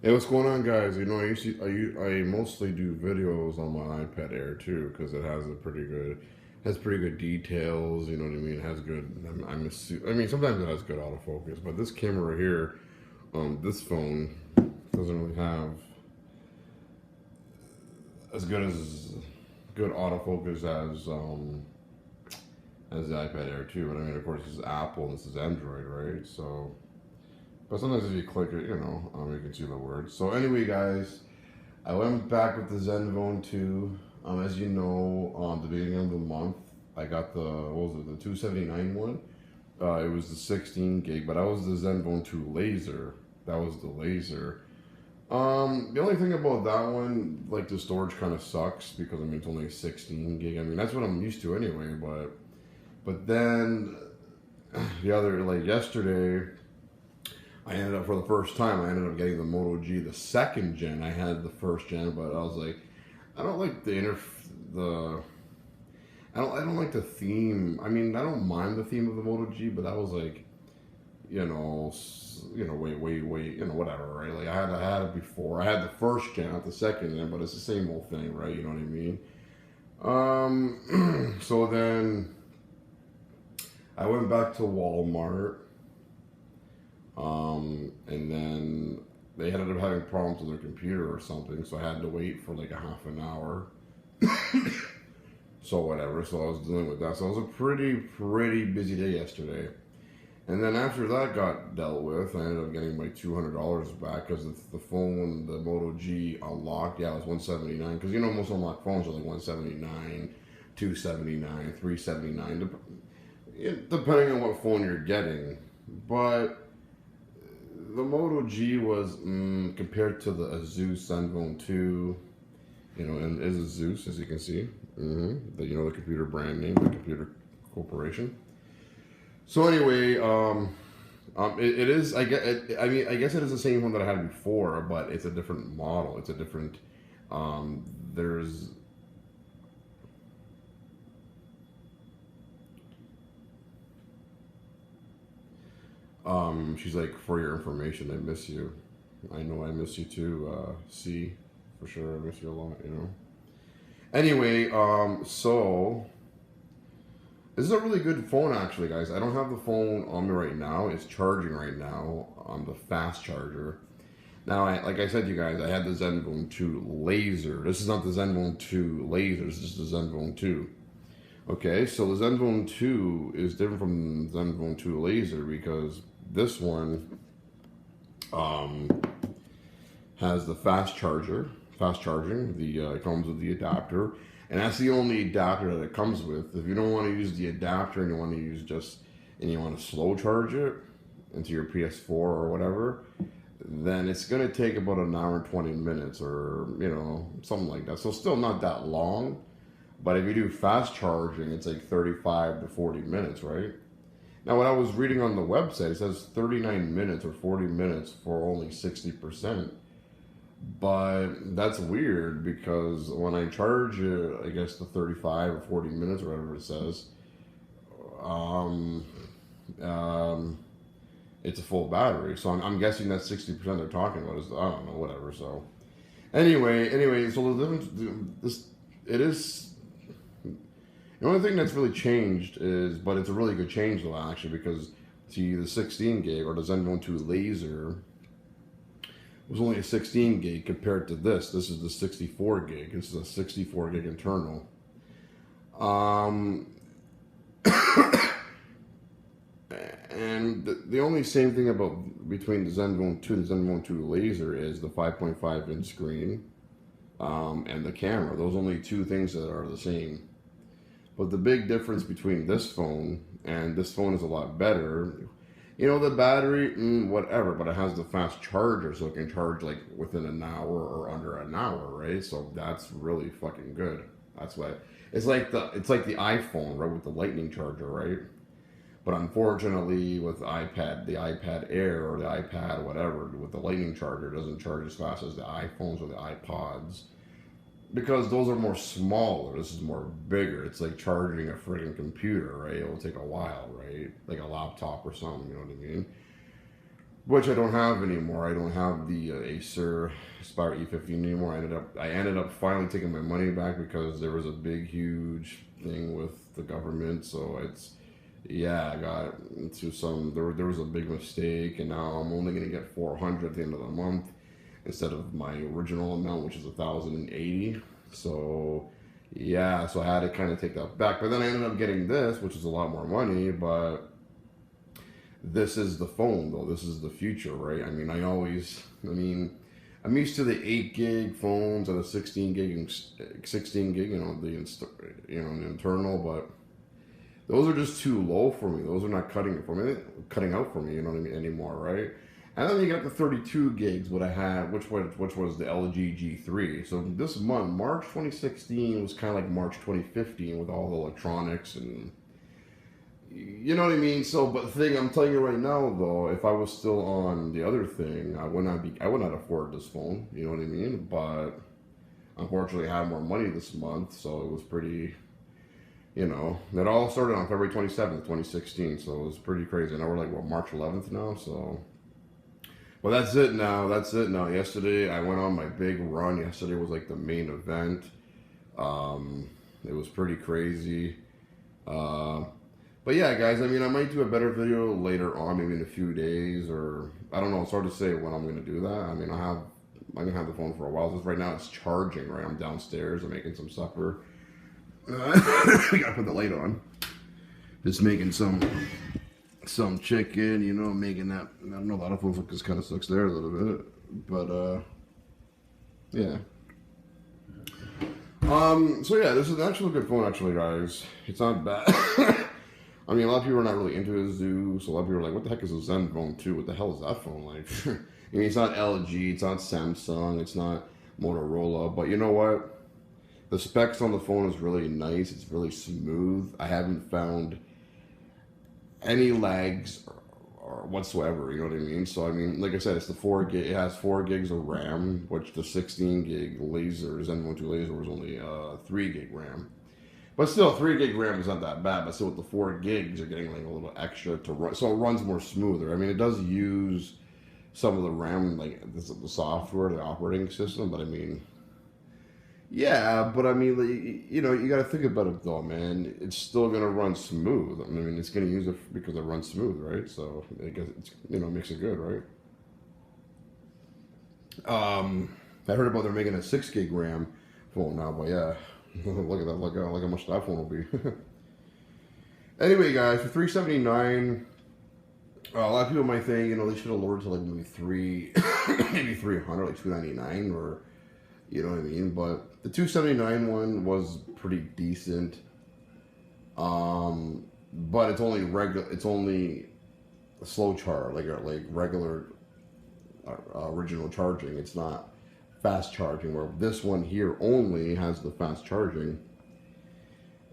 Hey, what's going on, guys? You know, I mostly do videos on my iPad Air too because it has pretty good details. You know what I mean? It has good. I mean, sometimes it has good autofocus, but this camera here, this phone doesn't really have as good autofocus as the iPad Air too. But I mean, of course, this is Apple and this is Android, right? So, but sometimes if you click it, you can see the words. So anyway, guys. I went back with the zenfone2. As you know, the beginning of the month, I got the 279 one. It was the 16 gig, but I was the zenfone2 laser. That was the laser. The only thing about that one, like the storage kind of sucks because I mean it's only 16 gig. I mean that's what I'm used to anyway. But then like yesterday, I ended up for the first time. I ended up getting the Moto G, the second gen. I had the first gen, but I was like, I don't like the I don't like the theme. I mean, I don't mind the theme of the Moto G, but that was like, wait, whatever, right? Like I had it before. I had the first gen, not the second gen, but it's the same old thing, right? You know what I mean? So then I went back to Walmart. And then they ended up having problems with their computer or something, so I had to wait for like a half an hour. So whatever, so I was dealing with that. So it was a pretty busy day yesterday. And then after that got dealt with, I ended up getting my $200 back because the phone, the Moto G unlocked, yeah, it was 179. Because most unlocked phones are like 179, 279, 379, depending on what phone you're getting. But the Moto G was compared to the Asus zenfone2, and is Asus, as you can see. The computer brand name, the computer corporation. So anyway, it is. I guess it is the same one that I had before, but it's a different model. It's a different. There's. She's like, for your information, I miss you. I know I miss you too. C, for sure, I miss you a lot. Anyway, so this is a really good phone, actually, guys. I don't have the phone on me right now. It's charging right now on the fast charger. Now, like I said to you guys, I had the zenfone2 laser. This is not the zenfone2 laser. This is the zenfone2. Okay, so the zenfone2 is different from the zenfone2 laser because this one has the fast charging. It comes with the adapter, and that's the only adapter that it comes with. If you don't want to use the adapter and you want to you want to slow charge it into your PS4 or whatever, then it's gonna take about an hour and 20 minutes or something like that. So still not that long. But if you do fast charging, it's like 35 to 40 minutes, right? Now, what I was reading on the website, it says 39 minutes or 40 minutes for only 60%. But that's weird because when I charge it, I guess the 35 or 40 minutes or whatever it says, um, um, it's a full battery. So I'm guessing that 60% they're talking about is, I don't know, whatever. So anyway, so the difference, it is. The only thing that's really changed but it's a really good change though, actually, because see, the 16 gig or the zenfone2 laser was only a 16 gig compared to this. This is the 64 gig. This is a 64 gig internal. And the only same thing between the zenfone2 and the zenfone2 laser is the 5.5 inch screen and the camera. Those are only two things that are the same. But the big difference between this phone and this phone is a lot better. The battery, whatever, but it has the fast charger, so it can charge like within an hour or under an hour, right? So that's really fucking good. That's why it's like the iPhone, right, with the lightning charger, right? But unfortunately, with the iPad Air or the iPad, whatever, with the lightning charger, it doesn't charge as fast as the iPhones or the iPods. Because those are more smaller, this is more bigger. It's like charging a friggin' computer, right? It'll take a while, right? Like a laptop or something, you know what I mean? which I don't have anymore. I don't have the Acer Aspire E15 anymore. I ended up finally taking my money back because there was a big, huge thing with the government. So it's, yeah, I got into some, there was a big mistake, and now I'm only going to get 400 at the end of the month instead of my original amount, which is 1,080. So yeah, so I had to kind of take that back. But then I ended up getting this, which is a lot more money, but this is the phone though. This is the future, right? I mean, I'm used to the 8 gig phones and the 16 gig and 16 gig, the internal, but those are just too low for me. Those are not cutting out for me, you know what I mean, anymore, right? And then you got the 32 gigs, what I had, which was the LG G3. So this month, March 2016 was kind of like March 2015 with all the electronics and, you know what I mean? So, but the thing I'm telling you right now, though, if I was still on the other thing, I would not afford this phone. You know what I mean? But unfortunately, I had more money this month, so it was pretty. It all started on February 27th, 2016, so it was pretty crazy. Now we're like, what, March 11th now, so. Well, that's it now. Yesterday, I went on my big run. Yesterday was like the main event. It was pretty crazy. But yeah, guys, I mean, I might do a better video later on, maybe in a few days, or I don't know. It's hard to say when I'm going to do that. I mean, I'm going to have the phone for a while. Just right now, it's charging, right? I'm downstairs. I'm making some supper. We got to put the light on. Just making some chicken, making that. I know a lot of folks look this kind of sucks there a little bit, but yeah. So yeah, this is actually a good phone, actually, guys. It's not bad. I mean, a lot of people are not really into Asus. So a lot of people are like, what the heck is a zenfone2? What the hell is that phone like? I mean, it's not LG, it's not Samsung, it's not Motorola, but you know what? The specs on the phone is really nice. It's really smooth. I haven't found any lags or whatsoever, you know what I mean? So, I mean, like I said, it's the 4 gig. It has 4 gigs of RAM, which the 16 gig zenfone2 laser was only 3 gig RAM. But still, 3 gig RAM is not that bad. But still, with the 4 gigs, you're getting like a little extra to run. So it runs more smoother. I mean, it does use some of the RAM, like the software, the operating system. But I mean, yeah. But I mean, you got to think about it though, man. It's still gonna run smooth. I mean, it's gonna use it because it runs smooth, right? So I guess it's makes it good, right? I heard about they're making a 6 gig RAM phone now, but yeah. Look at that! Look how much that phone will be. Anyway, guys, for $379, a lot of people might think they should have lowered to like maybe maybe 300, like $299, or you know what I mean. But the $279 one was pretty decent. But it's only regular. It's only a slow charge, like regular original charging. It's not fast charging, where this one here only has the fast charging.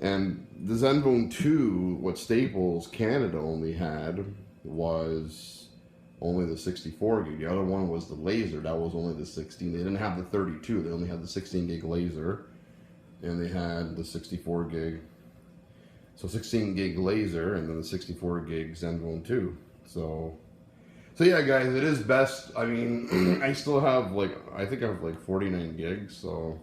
And the Zenfone 2, what Staples Canada only had was only the 64 gig. The other one was the laser. That was only the 16. They didn't have the 32. They only had the 16 gig laser. And they had the 64 gig. So 16 gig laser and then the 64 gig Zenfone 2. So yeah, guys, it is best. I mean, I still have I think I have like 49 gigs, so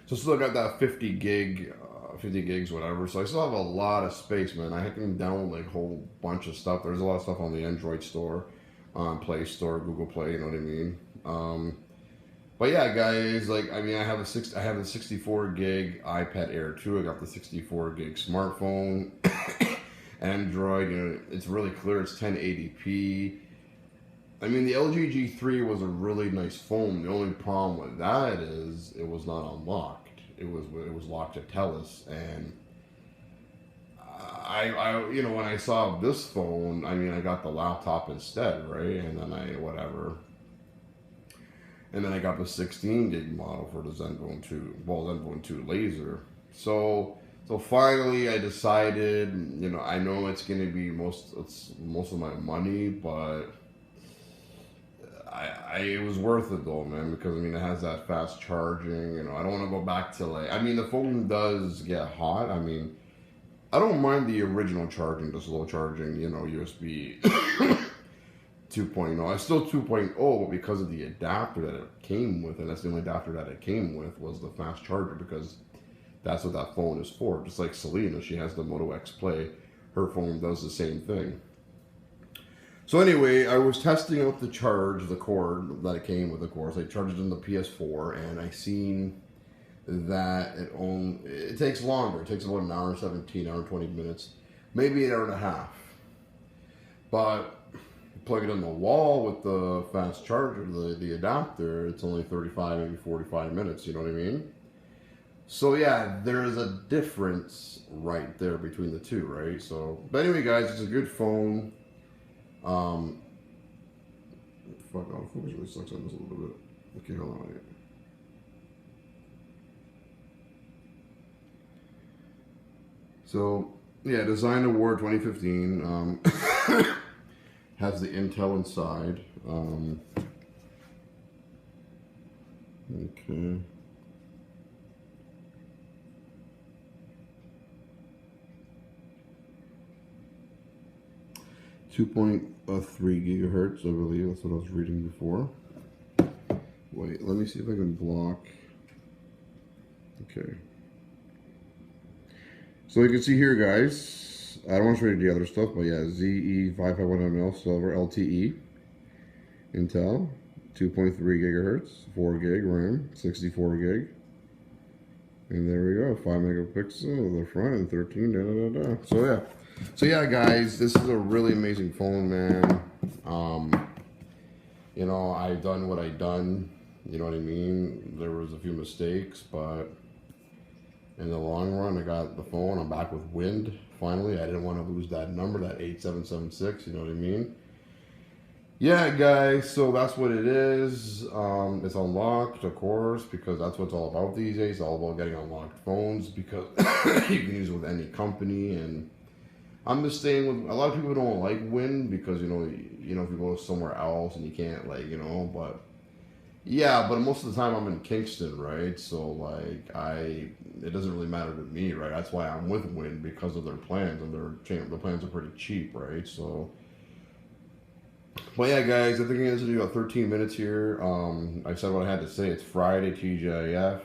still got that 50 gigs, whatever. So I still have a lot of space, man. I can download like a whole bunch of stuff. There's a lot of stuff on the Android store, Play Store, Google Play. You know what I mean? But yeah, guys, I have a 64 gig iPad Air 2. I got the 64 gig smartphone. Android, it's really clear. It's 1080p. I mean, the LG G3 was a really nice phone. The only problem with that is it was not unlocked. It was locked to TELUS, and I when I saw this phone, I mean, I got the laptop instead, right? And then I got the 16 gig model for the Zenfone 2, Zenfone 2 laser. So finally, I decided. I know it's going to be most of my money, but it was worth it though, man. Because it has that fast charging. I don't want to go back to the phone does get hot. I mean, I don't mind the original charging, the slow charging. USB. 2.0. It's still 2.0, but because of the adapter that it came with, and that's the only adapter that it came with, was the fast charger, because that's what that phone is for. Just like Selena, she has the Moto X Play. Her phone does the same thing. So anyway, I was testing out the cord that it came with, of course. I charged it in the PS4, and I seen that it takes longer. It takes about an hour and 17, hour and 20 minutes, maybe an hour and a half. But plug it in the wall with the fast charger, the adapter, it's only 35, maybe 45 minutes, you know what I mean? So yeah, there's a difference right there between the two, right? So, but anyway, guys, it's a good phone. Fuck, oh, focus really sucks on this a little bit. Okay, hold on. So, yeah, Design Award 2015. Has the Intel inside. Okay. .3 gigahertz, I believe. That's what I was reading before. Wait, let me see if I can block. Okay. So you can see here, guys. I don't want to show you the other stuff, but yeah, ZE551ML Silver LTE, Intel, 2.3 gigahertz, 4 gig RAM, 64 gig, and there we go, 5 megapixel the front and 13 da da da da. So yeah, guys, this is a really amazing phone, man. You know, I've done what I've done. You know what I mean? There was a few mistakes, but in the long run, I got the phone. I'm back with wind. Finally, I didn't want to lose that number, that 8776. You know what I mean? Yeah, guys. So that's what it is. It's unlocked, of course, because that's what it's all about these days. It's all about getting unlocked phones because you can use it with any company. And I'm just staying with. A lot of people don't like wind because you know if you go somewhere else and you can't but. Yeah, but most of the time I'm in Kingston, right? So like it doesn't really matter to me, right? That's why I'm with Win because of their plans, and their plans are pretty cheap, right? So, but yeah, guys, I think I'm gonna do about 13 minutes here. I said what I had to say. It's Friday, TGIF,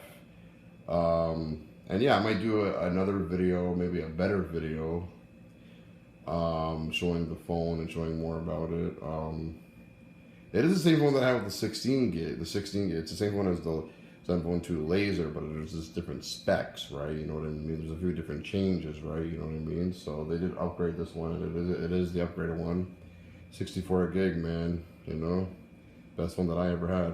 and yeah, I might do another video, maybe a better video, showing the phone and showing more about it. It is the same one that I have with the 16 gig. The 16 gig. It's the same one as the zenfone2 laser, but there's just different specs, right? You know what I mean? There's a few different changes, right? You know what I mean? So they did upgrade this one. It is the upgraded one. 64 gig, man. You know, best one that I ever had.